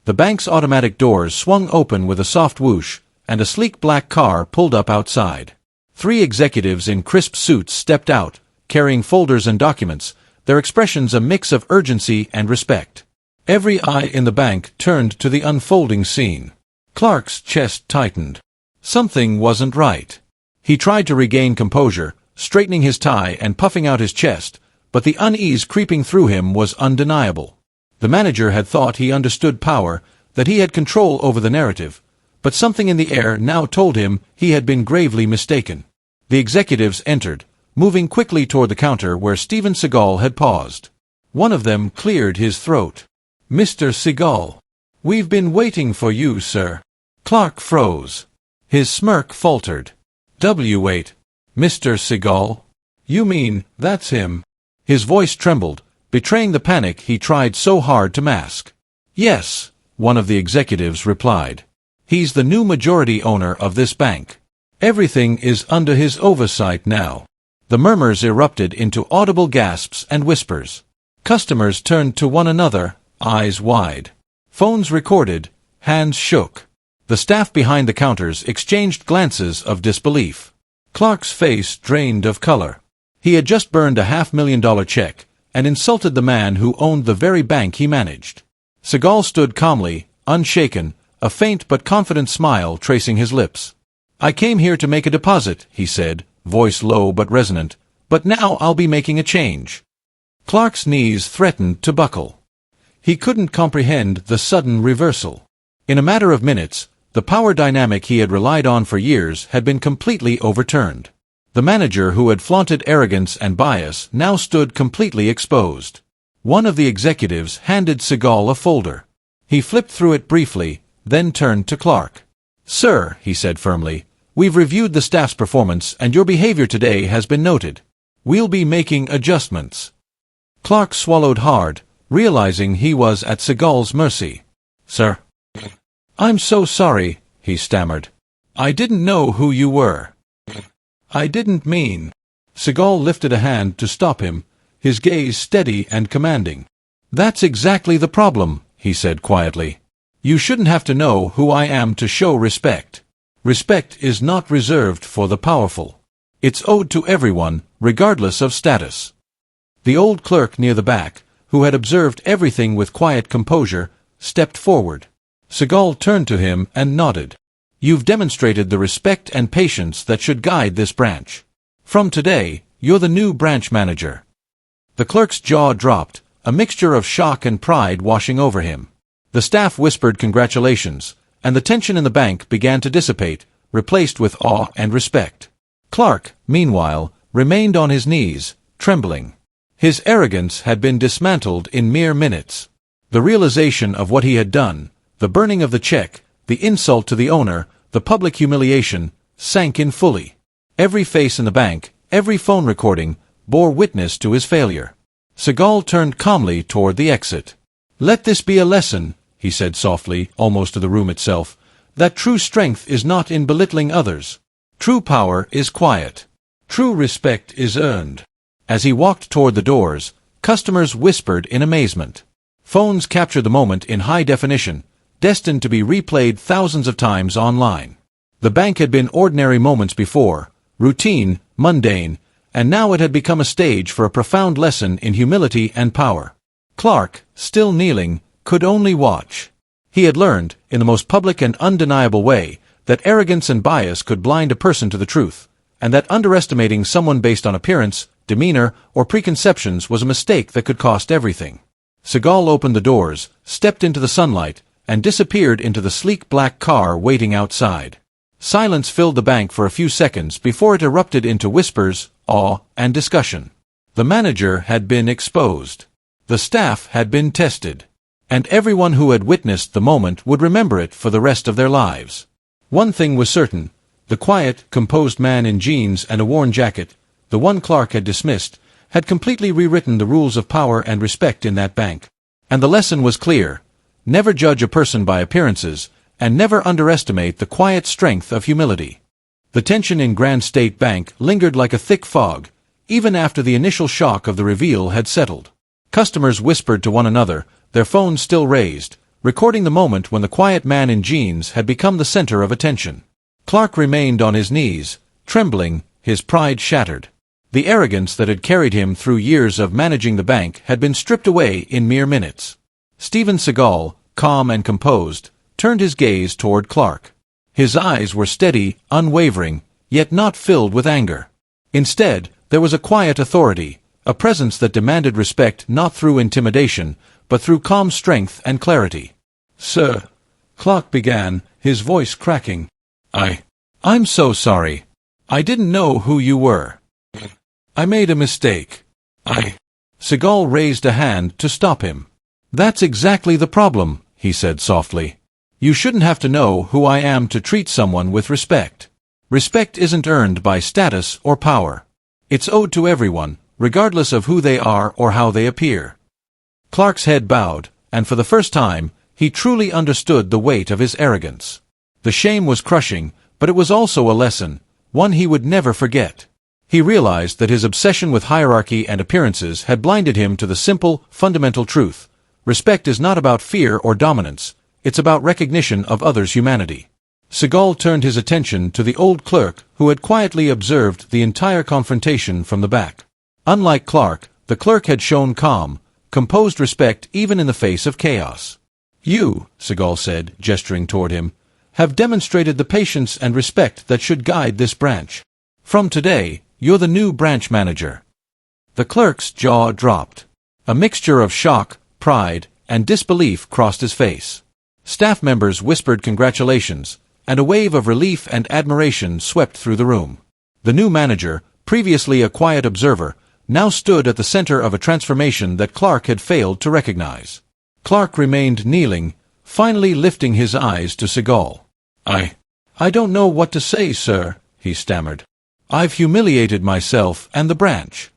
The bank's automatic doors swung open with a soft whoosh, and a sleek black car pulled up outside. 3 executives in crisp suits stepped out, carrying folders and documents, their expressions a mix of urgency and respect. Every eye in the bank turned to the unfolding scene. Clark's chest tightened. Something wasn't right. He tried to regain composure, straightening his tie and puffing out his chest, but the unease creeping through him was undeniable. The manager had thought he understood power, that he had control over the narrative, but something in the air now told him he had been gravely mistaken. The executives entered, moving quickly toward the counter where Steven Seagal had paused. One of them cleared his throat. "Mr. Seagal, we've been waiting for you, sir." Clark froze. His smirk faltered. "Wait. Mr. Seagal? You mean, that's him?" His voice trembled, betraying the panic he tried so hard to mask. "Yes," one of the executives replied. "He's the new majority owner of this bank. Everything is under his oversight now." The murmurs erupted into audible gasps and whispers. Customers turned to one another, eyes wide. Phones recorded, hands shook. The staff behind the counters exchanged glances of disbelief. Clark's face drained of color. He had just burned a $500,000 check, and insulted the man who owned the very bank he managed. Seagal stood calmly, unshaken, a faint but confident smile tracing his lips. "I came here to make a deposit," he said, voice low but resonant, "but now I'll be making a change." Clark's knees threatened to buckle. He couldn't comprehend the sudden reversal. In a matter of minutes, the power dynamic he had relied on for years had been completely overturned. The manager who had flaunted arrogance and bias now stood completely exposed. One of the executives handed Seagal a folder. He flipped through it briefly, then turned to Clark. "Sir," he said firmly, "we've reviewed the staff's performance and your behavior today has been noted. We'll be making adjustments." Clark swallowed hard, realizing he was at Seagal's mercy. "Sir, I'm so sorry," he stammered. "I didn't know who you were. I didn't mean." Seagal lifted a hand to stop him, his gaze steady and commanding. "That's exactly the problem," he said quietly. "You shouldn't have to know who I am to show respect. Respect is not reserved for the powerful. It's owed to everyone, regardless of status." The old clerk near the back, who had observed everything with quiet composure, stepped forward. Seagal turned to him and nodded. "You've demonstrated the respect and patience that should guide this branch. From today, you're the new branch manager." The clerk's jaw dropped, a mixture of shock and pride washing over him. The staff whispered congratulations, and the tension in the bank began to dissipate, replaced with awe and respect. Clark, meanwhile, remained on his knees, trembling. His arrogance had been dismantled in mere minutes. The realization of what he had done, the burning of the check, the insult to the owner, the public humiliation, sank in fully. Every face in the bank, every phone recording, bore witness to his failure. Seagal turned calmly toward the exit. "Let this be a lesson," he said softly, almost to the room itself, "that true strength is not in belittling others. True power is quiet. True respect is earned." As he walked toward the doors, customers whispered in amazement. Phones captured the moment in high definition, destined to be replayed thousands of times online. The bank had been ordinary moments before, routine, mundane, and now it had become a stage for a profound lesson in humility and power. Clark, still kneeling, could only watch. He had learned, in the most public and undeniable way, that arrogance and bias could blind a person to the truth, and that underestimating someone based on appearance, demeanor, or preconceptions was a mistake that could cost everything. Seagal opened the doors, stepped into the sunlight, and disappeared into the sleek black car waiting outside. Silence filled the bank for a few seconds before it erupted into whispers, awe, and discussion. The manager had been exposed. The staff had been tested. And everyone who had witnessed the moment would remember it for the rest of their lives. One thing was certain: the quiet, composed man in jeans and a worn jacket, the one Clark had dismissed, had completely rewritten the rules of power and respect in that bank. And the lesson was clear: never judge a person by appearances, and never underestimate the quiet strength of humility. The tension in Grand State Bank lingered like a thick fog, even after the initial shock of the reveal had settled. Customers whispered to one another, their phones still raised, recording the moment when the quiet man in jeans had become the center of attention. Clark remained on his knees, trembling, his pride shattered. The arrogance that had carried him through years of managing the bank had been stripped away in mere minutes. Steven Seagal, calm and composed, turned his gaze toward Clark. His eyes were steady, unwavering, yet not filled with anger. Instead, there was a quiet authority, a presence that demanded respect not through intimidation, but through calm strength and clarity. "Sir," Clark began, his voice cracking. I'm so sorry. I didn't know who you were. I made a mistake. Seagal raised a hand to stop him. "That's exactly the problem," he said softly. "You shouldn't have to know who I am to treat someone with respect. Respect isn't earned by status or power. It's owed to everyone, regardless of who they are or how they appear." Clark's head bowed, and for the first time, he truly understood the weight of his arrogance. The shame was crushing, but it was also a lesson, one he would never forget. He realized that his obsession with hierarchy and appearances had blinded him to the simple, fundamental truth. Respect is not about fear or dominance, it's about recognition of others' humanity. Seagal turned his attention to the old clerk who had quietly observed the entire confrontation from the back. Unlike Clark, the clerk had shown calm, composed respect even in the face of chaos. "You," Seagal said, gesturing toward him, "have demonstrated the patience and respect that should guide this branch. From today, you're the new branch manager." The clerk's jaw dropped. A mixture of shock, pride, and disbelief crossed his face. Staff members whispered congratulations, and a wave of relief and admiration swept through the room. The new manager, previously a quiet observer, now stood at the center of a transformation that Clark had failed to recognize. Clark remained kneeling, finally lifting his eyes to Seagal. I don't know what to say, sir," he stammered. "I've humiliated myself and the branch.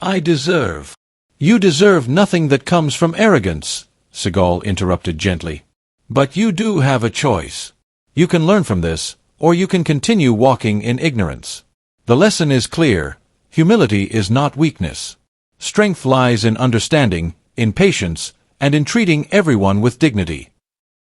You deserve nothing that comes from arrogance," Seagal interrupted gently. "But you do have a choice. You can learn from this, or you can continue walking in ignorance. The lesson is clear. Humility is not weakness. Strength lies in understanding, in patience, and in treating everyone with dignity."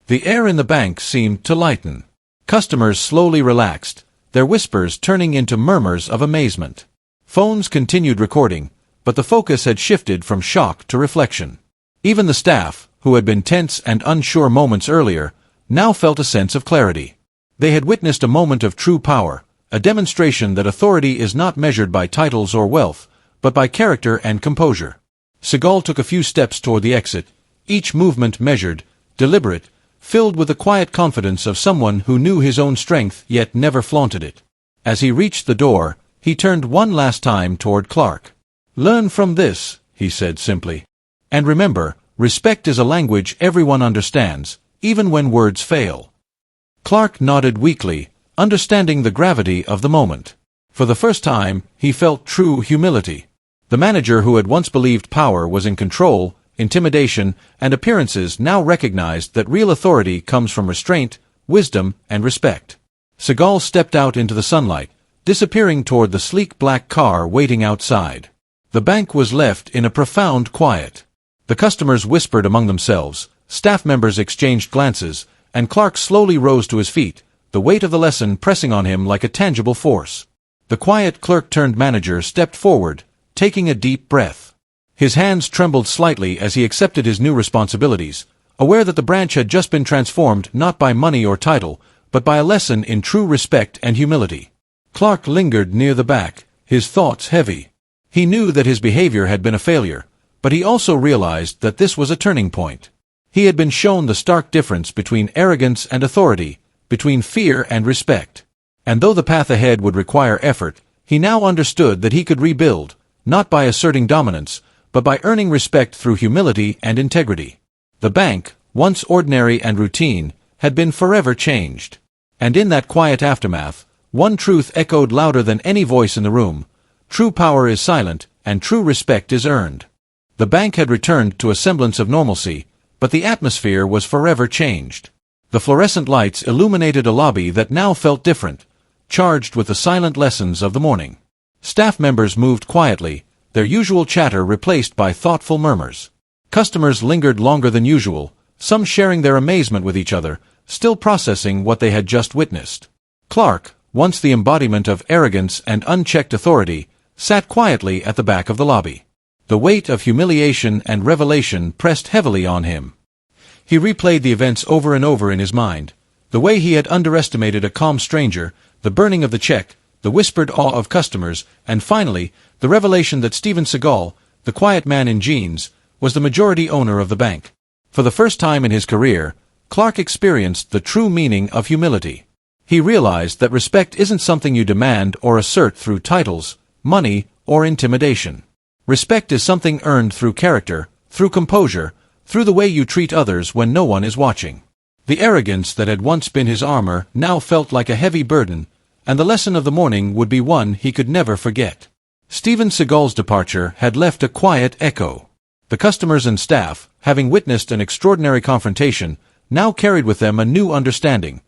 The air in the bank seemed to lighten. Customers slowly relaxed, their whispers turning into murmurs of amazement. Phones continued recording, but the focus had shifted from shock to reflection. Even the staff, who had been tense and unsure moments earlier, now felt a sense of clarity. They had witnessed a moment of true power, a demonstration that authority is not measured by titles or wealth, but by character and composure. Seagal took a few steps toward the exit, each movement measured, deliberate, filled with the quiet confidence of someone who knew his own strength yet never flaunted it. As he reached the door, he turned one last time toward Clark. "Learn from this," he said simply. "And remember, respect is a language everyone understands, even when words fail." Clark nodded weakly, understanding the gravity of the moment. For the first time, he felt true humility. The manager who had once believed power was in control, intimidation, and appearances now recognized that real authority comes from restraint, wisdom, and respect. Seagal stepped out into the sunlight, disappearing toward the sleek black car waiting outside. The bank was left in a profound quiet. The customers whispered among themselves, staff members exchanged glances, and Clark slowly rose to his feet, the weight of the lesson pressing on him like a tangible force. The quiet clerk-turned-manager stepped forward, taking a deep breath. His hands trembled slightly as he accepted his new responsibilities, aware that the branch had just been transformed not by money or title, but by a lesson in true respect and humility. Clark lingered near the back, his thoughts heavy. He knew that his behavior had been a failure, but he also realized that this was a turning point. He had been shown the stark difference between arrogance and authority, between fear and respect. And though the path ahead would require effort, he now understood that he could rebuild, not by asserting dominance, but by earning respect through humility and integrity. The bank, once ordinary and routine, had been forever changed. And in that quiet aftermath, one truth echoed louder than any voice in the room: true power is silent, and true respect is earned. The bank had returned to a semblance of normalcy, but the atmosphere was forever changed. The fluorescent lights illuminated a lobby that now felt different, charged with the silent lessons of the morning. Staff members moved quietly, their usual chatter replaced by thoughtful murmurs. Customers lingered longer than usual, some sharing their amazement with each other, still processing what they had just witnessed. Clark, once the embodiment of arrogance and unchecked authority, sat quietly at the back of the lobby. The weight of humiliation and revelation pressed heavily on him. He replayed the events over and over in his mind. The way he had underestimated a calm stranger, the burning of the check, the whispered awe of customers, and finally, the revelation that Steven Seagal, the quiet man in jeans, was the majority owner of the bank. For the first time in his career, Clark experienced the true meaning of humility. He realized that respect isn't something you demand or assert through titles, money, or intimidation. Respect is something earned through character, through composure, through the way you treat others when no one is watching. The arrogance that had once been his armor now felt like a heavy burden, and the lesson of the morning would be one he could never forget. Steven Seagal's departure had left a quiet echo. The customers and staff, having witnessed an extraordinary confrontation, now carried with them a new understanding.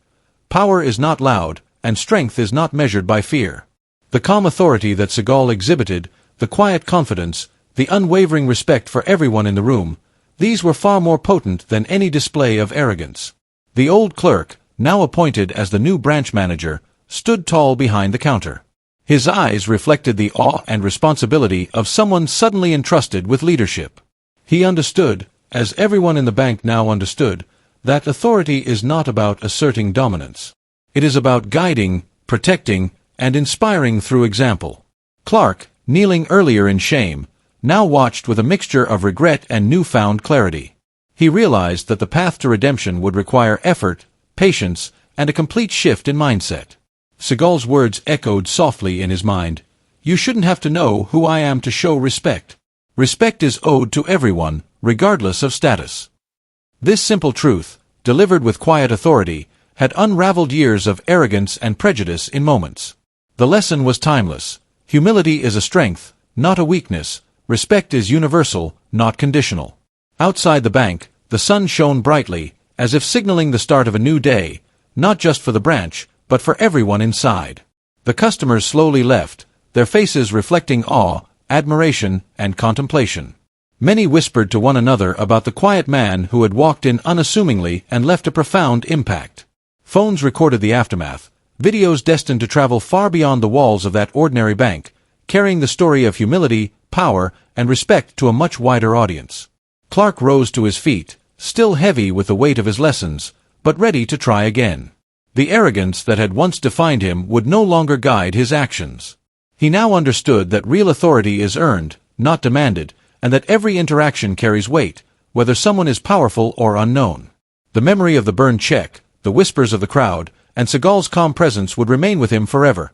Power is not loud, and strength is not measured by fear. The calm authority that Seagal exhibited, the quiet confidence, the unwavering respect for everyone in the room, these were far more potent than any display of arrogance. The old clerk, now appointed as the new branch manager, stood tall behind the counter. His eyes reflected the awe and responsibility of someone suddenly entrusted with leadership. He understood, as everyone in the bank now understood, that authority is not about asserting dominance. It is about guiding, protecting, and inspiring through example. Clark, kneeling earlier in shame, now watched with a mixture of regret and newfound clarity. He realized that the path to redemption would require effort, patience, and a complete shift in mindset. Seagal's words echoed softly in his mind. You shouldn't have to know who I am to show respect. Respect is owed to everyone, regardless of status. This simple truth, delivered with quiet authority, had unraveled years of arrogance and prejudice in moments. The lesson was timeless. Humility is a strength, not a weakness. Respect is universal, not conditional. Outside the bank, the sun shone brightly, as if signaling the start of a new day, not just for the branch, but for everyone inside. The customers slowly left, their faces reflecting awe, admiration, and contemplation. Many whispered to one another about the quiet man who had walked in unassumingly and left a profound impact. Phones recorded the aftermath, videos destined to travel far beyond the walls of that ordinary bank, carrying the story of humility, power, and respect to a much wider audience. Clark rose to his feet, still heavy with the weight of his lessons, but ready to try again. The arrogance that had once defined him would no longer guide his actions. He now understood that real authority is earned, not demanded, and that every interaction carries weight, whether someone is powerful or unknown. The memory of the burned check, the whispers of the crowd, and Seagal's calm presence would remain with him forever.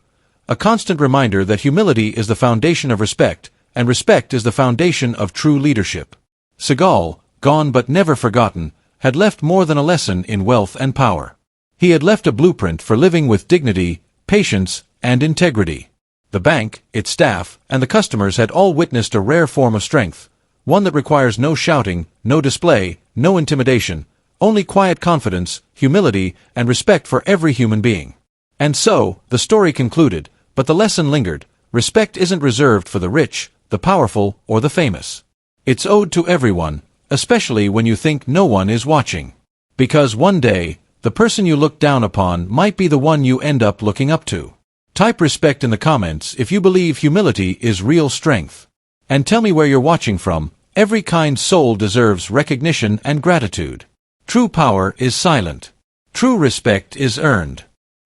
A constant reminder that humility is the foundation of respect, and respect is the foundation of true leadership. Seagal, gone but never forgotten, had left more than a lesson in wealth and power. He had left a blueprint for living with dignity, patience, and integrity. The bank, its staff, and the customers had all witnessed a rare form of strength, one that requires no shouting, no display, no intimidation, only quiet confidence, humility, and respect for every human being. And so, the story concluded, but the lesson lingered. Respect isn't reserved for the rich, the powerful, or the famous. It's owed to everyone, especially when you think no one is watching. Because one day, the person you look down upon might be the one you end up looking up to. Type respect in the comments if you believe humility is real strength. And tell me where you're watching from. Every kind soul deserves recognition and gratitude. True power is silent. True respect is earned.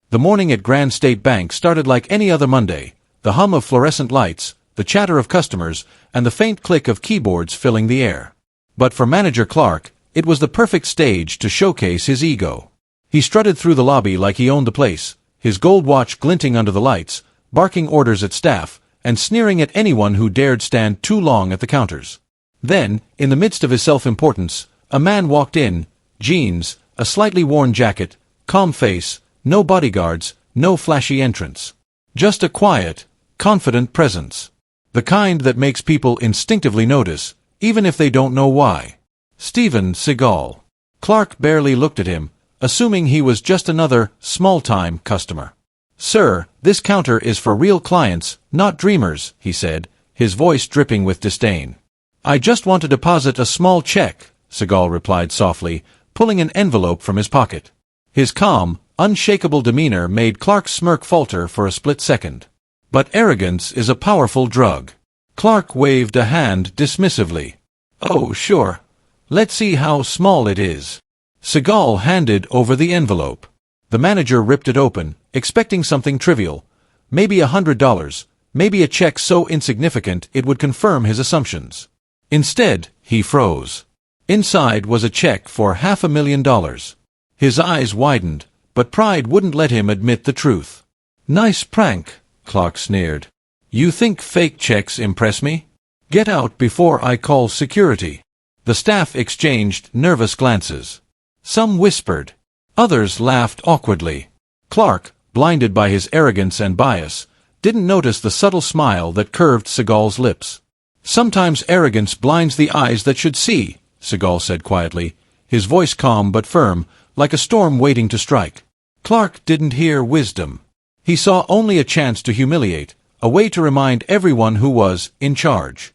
The morning at Grand State Bank started like any other Monday. The hum of fluorescent lights, the chatter of customers, and the faint click of keyboards filling the air. But for Manager Clark, it was the perfect stage to showcase his ego. He strutted through the lobby like he owned the place, his gold watch glinting under the lights, barking orders at staff, and sneering at anyone who dared stand too long at the counters. Then, in the midst of his self-importance, a man walked in, jeans, a slightly worn jacket, calm face, no bodyguards, no flashy entrance. Just a quiet, confident presence. The kind that makes people instinctively notice, even if they don't know why. Steven Seagal. Clark barely looked at him, assuming he was just another, small-time customer. Sir, this counter is for real clients, not dreamers, he said, his voice dripping with disdain. I just want to deposit a small check, Seagal replied softly, pulling an envelope from his pocket. His calm, unshakable demeanor made Clark's smirk falter for a split second. But arrogance is a powerful drug. Clark waved a hand dismissively. "Oh, sure. Let's see how small it is." Seagal handed over the envelope. The manager ripped it open, expecting something trivial. Maybe $100, maybe a check so insignificant it would confirm his assumptions. Instead, he froze. Inside was a check for $500,000. His eyes widened, but pride wouldn't let him admit the truth. "Nice prank," Clark sneered. "You think fake checks impress me? Get out before I call security." The staff exchanged nervous glances. Some whispered. Others laughed awkwardly. Clark, blinded by his arrogance and bias, didn't notice the subtle smile that curved Seagal's lips. "Sometimes arrogance blinds the eyes that should see," Seagal said quietly, his voice calm but firm, like a storm waiting to strike. Clark didn't hear wisdom. He saw only a chance to humiliate, a way to remind everyone who was in charge.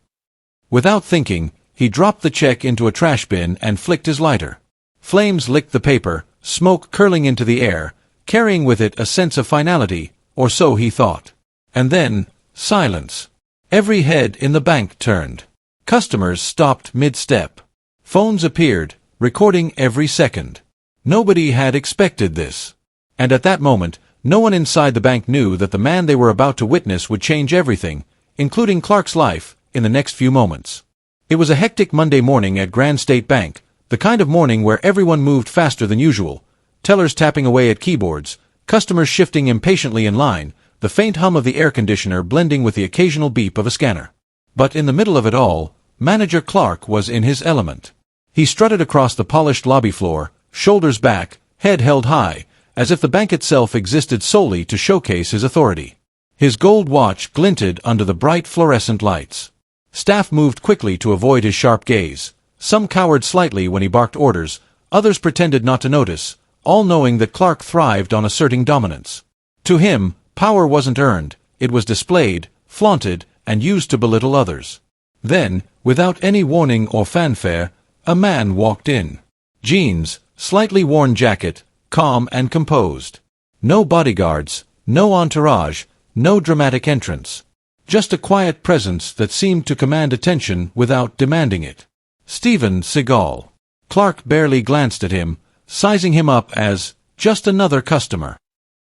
Without thinking, he dropped the check into a trash bin and flicked his lighter. Flames licked the paper, smoke curling into the air, carrying with it a sense of finality, or so he thought. And then, silence. Every head in the bank turned. Customers stopped mid-step. Phones appeared, recording every second. Nobody had expected this. And at that moment, no one inside the bank knew that the man they were about to witness would change everything, including Clark's life, in the next few moments. It was a hectic Monday morning at Grand State Bank, the kind of morning where everyone moved faster than usual, tellers tapping away at keyboards, customers shifting impatiently in line, the faint hum of the air conditioner blending with the occasional beep of a scanner. But in the middle of it all, Manager Clark was in his element. He strutted across the polished lobby floor, shoulders back, head held high, as if the bank itself existed solely to showcase his authority. His gold watch glinted under the bright fluorescent lights. Staff moved quickly to avoid his sharp gaze. Some cowered slightly when he barked orders, others pretended not to notice, all knowing that Clark thrived on asserting dominance. To him, power wasn't earned, it was displayed, flaunted, and used to belittle others. Then, without any warning or fanfare, a man walked in. Jeans, slightly worn jacket, calm and composed. No bodyguards, no entourage, no dramatic entrance. Just a quiet presence that seemed to command attention without demanding it. Steven Seagal. Clark barely glanced at him, sizing him up as just another customer.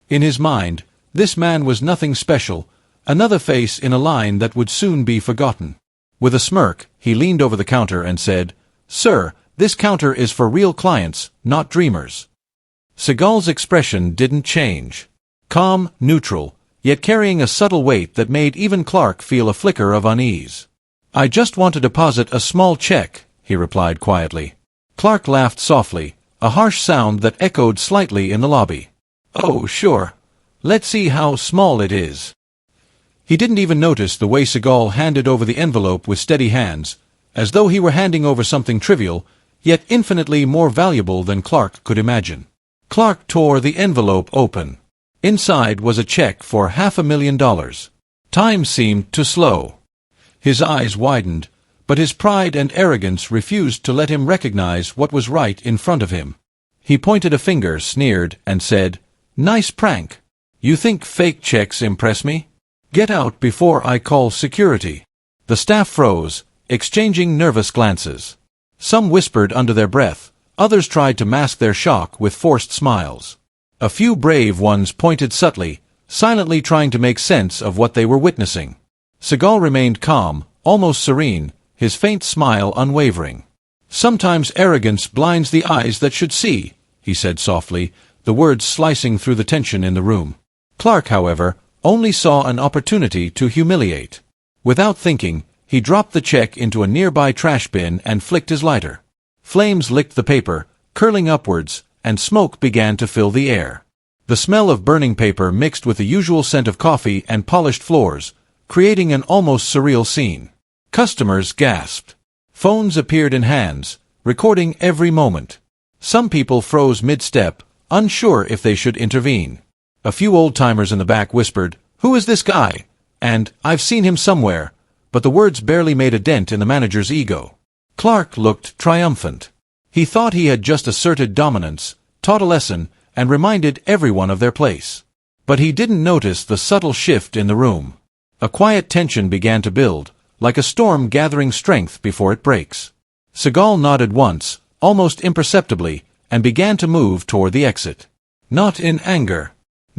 In his mind, this man was nothing special, another face in a line that would soon be forgotten. With a smirk, he leaned over the counter and said, "Sir, this counter is for real clients, not dreamers." Seagal's expression didn't change. Calm, neutral, yet carrying a subtle weight that made even Clark feel a flicker of unease. "I just want to deposit a small check," he replied quietly. Clark laughed softly, a harsh sound that echoed slightly in the lobby. "Oh, sure. Let's see how small it is." He didn't even notice the way Seagal handed over the envelope with steady hands, as though he were handing over something trivial, yet infinitely more valuable than Clark could imagine. Clark tore the envelope open. Inside was a check for $500,000. Time seemed to slow. His eyes widened, but his pride and arrogance refused to let him recognize what was right in front of him. He pointed a finger, sneered, and said, "Nice prank. You think fake checks impress me? Get out before I call security." The staff froze, exchanging nervous glances. Some whispered under their breath, others tried to mask their shock with forced smiles. A few brave ones pointed subtly, silently trying to make sense of what they were witnessing. Seagal remained calm, almost serene, his faint smile unwavering. "Sometimes arrogance blinds the eyes that should see," he said softly, the words slicing through the tension in the room. Clark, however, only saw an opportunity to humiliate. Without thinking, he dropped the check into a nearby trash bin and flicked his lighter. Flames licked the paper, curling upwards, and smoke began to fill the air. The smell of burning paper mixed with the usual scent of coffee and polished floors, creating an almost surreal scene. Customers gasped. Phones appeared in hands, recording every moment. Some people froze mid-step, unsure if they should intervene. A few old-timers in the back whispered, "Who is this guy?" and "I've seen him somewhere," but the words barely made a dent in the manager's ego. Clark looked triumphant. He thought he had just asserted dominance, taught a lesson, and reminded everyone of their place. But he didn't notice the subtle shift in the room. A quiet tension began to build, like a storm gathering strength before it breaks. Seagal nodded once, almost imperceptibly, and began to move toward the exit. Not in anger,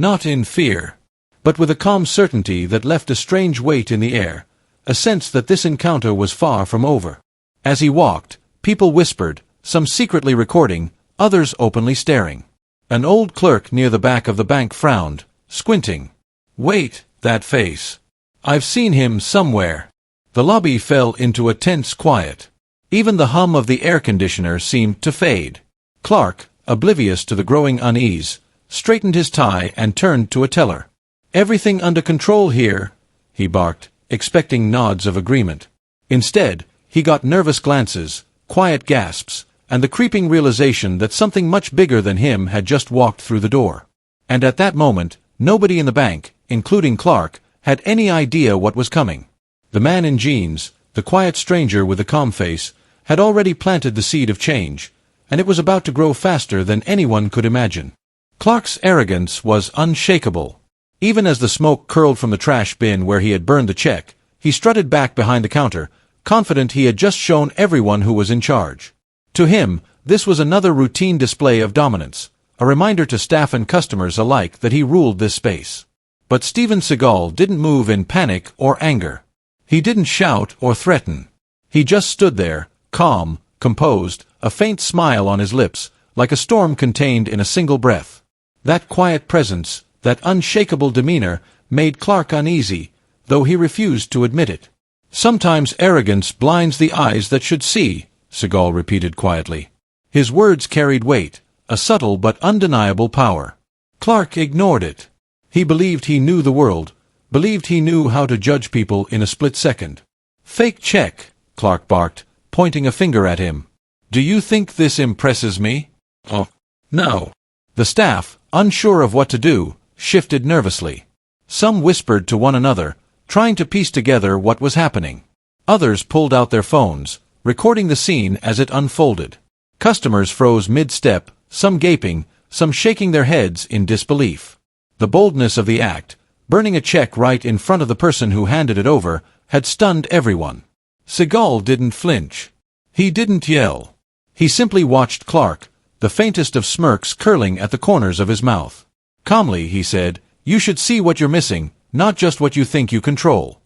not in fear, but with a calm certainty that left a strange weight in the air, a sense that this encounter was far from over. As he walked, people whispered, some secretly recording, others openly staring. An old clerk near the back of the bank frowned, squinting. "Wait, that face. I've seen him somewhere." The lobby fell into a tense quiet. Even the hum of the air conditioner seemed to fade. Clark, oblivious to the growing unease, straightened his tie and turned to a teller. "Everything under control here," he barked, expecting nods of agreement. Instead, he got nervous glances, quiet gasps, and the creeping realization that something much bigger than him had just walked through the door. And at that moment, nobody in the bank, including Clark, had any idea what was coming. The man in jeans, the quiet stranger with the calm face, had already planted the seed of change, and it was about to grow faster than anyone could imagine. Clark's arrogance was unshakable. Even as the smoke curled from the trash bin where he had burned the check, he strutted back behind the counter, confident he had just shown everyone who was in charge. To him, this was another routine display of dominance, a reminder to staff and customers alike that he ruled this space. But Steven Seagal didn't move in panic or anger. He didn't shout or threaten. He just stood there, calm, composed, a faint smile on his lips, like a storm contained in a single breath. That quiet presence, that unshakable demeanor, made Clark uneasy, though he refused to admit it. "Sometimes arrogance blinds the eyes that should see," Seagal repeated quietly. His words carried weight, a subtle but undeniable power. Clark ignored it. He believed he knew the world, believed he knew how to judge people in a split second. "Fake check," Clark barked, pointing a finger at him. "Do you think this impresses me?" "Oh, no." The staff, unsure of what to do, shifted nervously. Some whispered to one another, trying to piece together what was happening. Others pulled out their phones, recording the scene as it unfolded. Customers froze mid-step, some gaping, some shaking their heads in disbelief. The boldness of the act, burning a check right in front of the person who handed it over, had stunned everyone. Seagal didn't flinch. He didn't yell. He simply watched Clark, the faintest of smirks curling at the corners of his mouth. Calmly, he said, "You should see what you're missing, not just what you think you control."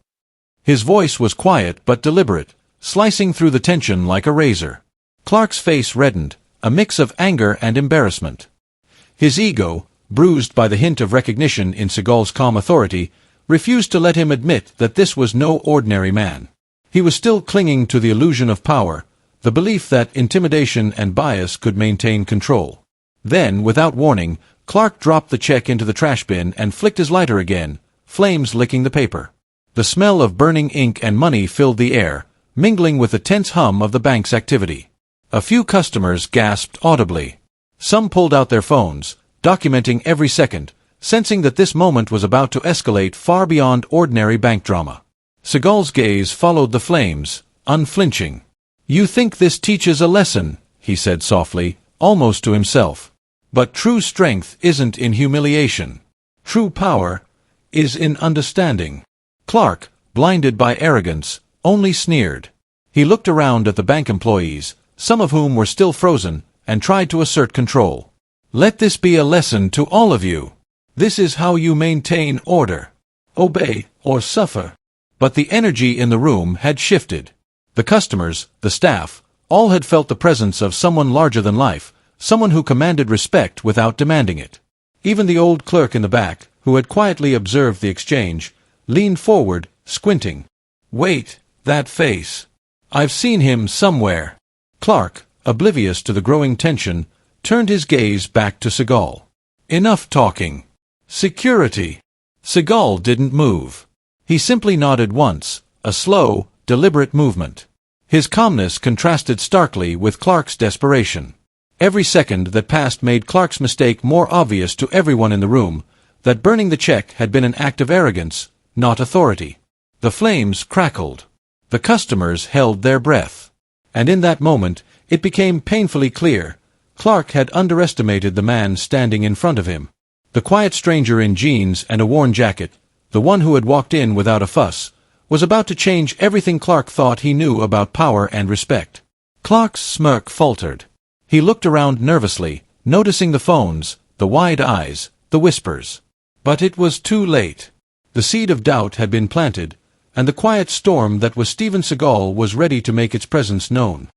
His voice was quiet but deliberate, slicing through the tension like a razor. Clark's face reddened, a mix of anger and embarrassment. His ego, bruised by the hint of recognition in Seagal's calm authority, refused to let him admit that this was no ordinary man. He was still clinging to the illusion of power, the belief that intimidation and bias could maintain control. Then, without warning, Clark dropped the check into the trash bin and flicked his lighter again, flames licking the paper. The smell of burning ink and money filled the air, mingling with the tense hum of the bank's activity. A few customers gasped audibly. Some pulled out their phones, documenting every second, sensing that this moment was about to escalate far beyond ordinary bank drama. Seagal's gaze followed the flames, unflinching. "You think this teaches a lesson," he said softly, almost to himself. "But true strength isn't in humiliation. True power is in understanding." Clark, blinded by arrogance, only sneered. He looked around at the bank employees, some of whom were still frozen, and tried to assert control. "Let this be a lesson to all of you. This is how you maintain order. Obey or suffer." But the energy in the room had shifted. The customers, the staff, all had felt the presence of someone larger than life, someone who commanded respect without demanding it. Even the old clerk in the back, who had quietly observed the exchange, leaned forward, squinting. "Wait, that face. I've seen him somewhere." Clark, oblivious to the growing tension, turned his gaze back to Seagal. "Enough talking. Security." Seagal didn't move. He simply nodded once, a slow, deliberate movement. His calmness contrasted starkly with Clark's desperation. Every second that passed made Clark's mistake more obvious to everyone in the room, that burning the check had been an act of arrogance, not authority. The flames crackled. The customers held their breath. And in that moment, It became painfully clear. Clark had underestimated the man standing in front of him. The quiet stranger in jeans and a worn jacket, the one who had walked in without a fuss, was about to change everything Clark thought he knew about power and respect. Clark's smirk faltered. He looked around nervously, noticing the phones, the wide eyes, the whispers. But it was too late. The seed of doubt had been planted, and the quiet storm that was Steven Seagal was ready to make its presence known.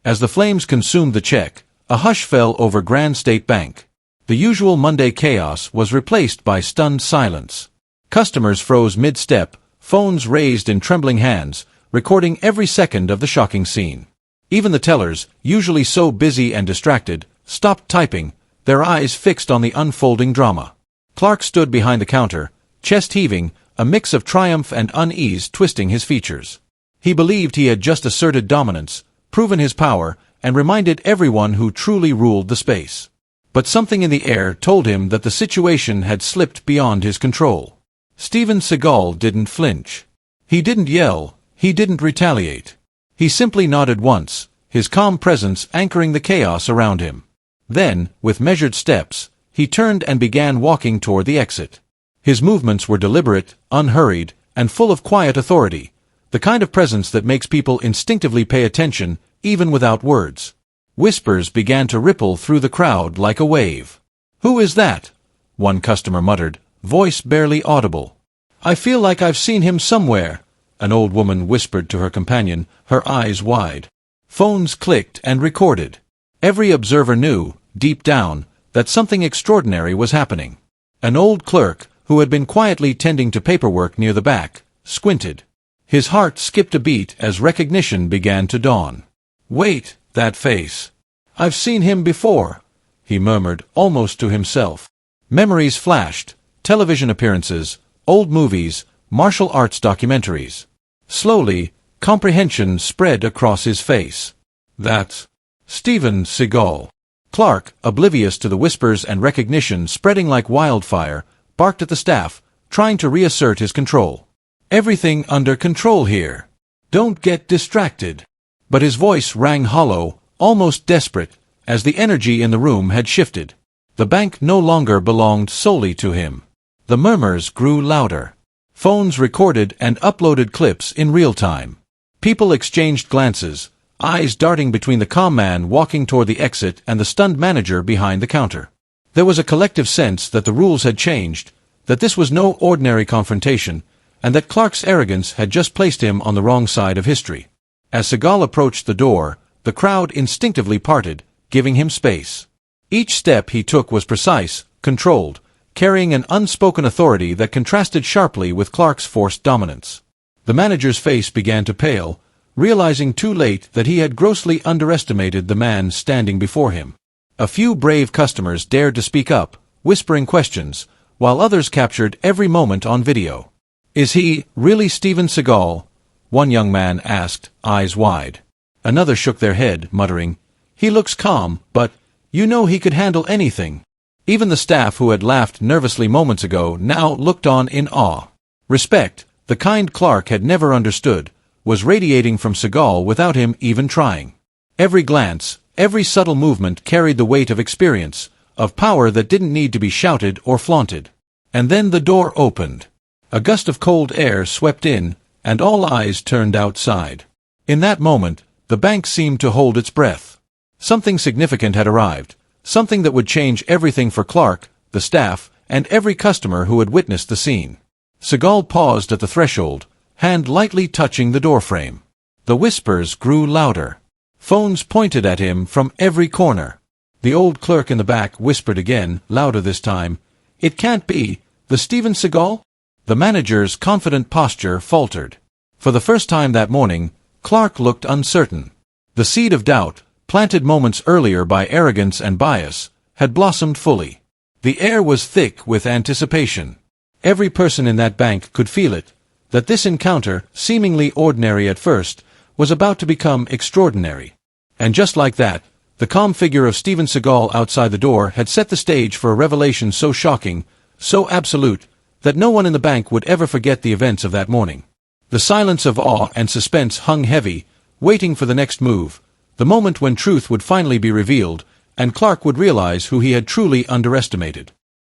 As the flames consumed the check, a hush fell over Grand State Bank. The usual Monday chaos was replaced by stunned silence. Customers froze mid-step, phones raised in trembling hands, recording every second of the shocking scene. Even the tellers, usually so busy and distracted, stopped typing, their eyes fixed on the unfolding drama. Clark stood behind the counter, chest heaving, a mix of triumph and unease twisting his features. He believed he had just asserted dominance, proven his power, and reminded everyone who truly ruled the space. But something in the air told him that the situation had slipped beyond his control. Steven Seagal didn't flinch. He didn't yell, he didn't retaliate. He simply nodded once, his calm presence anchoring the chaos around him. Then, with measured steps, he turned and began walking toward the exit. His movements were deliberate, unhurried, and full of quiet authority, the kind of presence that makes people instinctively pay attention, even without words. Whispers began to ripple through the crowd like a wave. "Who is that?" one customer muttered, voice barely audible. "I feel like I've seen him somewhere," an old woman whispered to her companion, her eyes wide. Phones clicked and recorded. Every observer knew, deep down, that something extraordinary was happening. An old clerk, who had been quietly tending to paperwork near the back, squinted. His heart skipped a beat as recognition began to dawn. "Wait, that face. I've seen him before," he murmured, almost to himself. Memories flashed, television appearances, old movies, martial arts documentaries. Slowly, comprehension spread across his face. "That's Steven Seagal." Clark, oblivious to the whispers and recognition spreading like wildfire, barked at the staff, trying to reassert his control. "Everything under control here. Don't get distracted." But his voice rang hollow, almost desperate, as the energy in the room had shifted. The bank no longer belonged solely to him. The murmurs grew louder. Phones recorded and uploaded clips in real time. People exchanged glances, eyes darting between the calm man walking toward the exit and the stunned manager behind the counter. There was a collective sense that the rules had changed, that this was no ordinary confrontation, and that Clark's arrogance had just placed him on the wrong side of history. As Seagal approached the door, the crowd instinctively parted, giving him space. Each step he took was precise, controlled, carrying an unspoken authority that contrasted sharply with Clark's forced dominance. The manager's face began to pale, realizing too late that he had grossly underestimated the man standing before him. A few brave customers dared to speak up, whispering questions, while others captured every moment on video. "Is he really Steven Seagal?" one young man asked, eyes wide. Another shook their head, muttering, "He looks calm, but you know he could handle anything." Even the staff who had laughed nervously moments ago now looked on in awe. Respect, the kind Clark had never understood, was radiating from Seagal without him even trying. Every glance, every subtle movement carried the weight of experience, of power that didn't need to be shouted or flaunted. And then the door opened. A gust of cold air swept in, and all eyes turned outside. In that moment, the bank seemed to hold its breath. Something significant had arrived, something that would change everything for Clark, the staff, and every customer who had witnessed the scene. Seagal paused at the threshold, hand lightly touching the doorframe. The whispers grew louder. Phones pointed at him from every corner. The old clerk in the back whispered again, louder this time, "It can't be, the Steven Seagal?" The manager's confident posture faltered. For the first time that morning, Clark looked uncertain. The seed of doubt, planted moments earlier by arrogance and bias, had blossomed fully. The air was thick with anticipation. Every person in that bank could feel it, that this encounter, seemingly ordinary at first, was about to become extraordinary. And just like that, the calm figure of Steven Seagal outside the door had set the stage for a revelation so shocking, so absolute, that no one in the bank would ever forget the events of that morning. The silence of awe and suspense hung heavy, waiting for the next move, The moment when truth would finally be revealed, and Clark would realize who he had truly underestimated.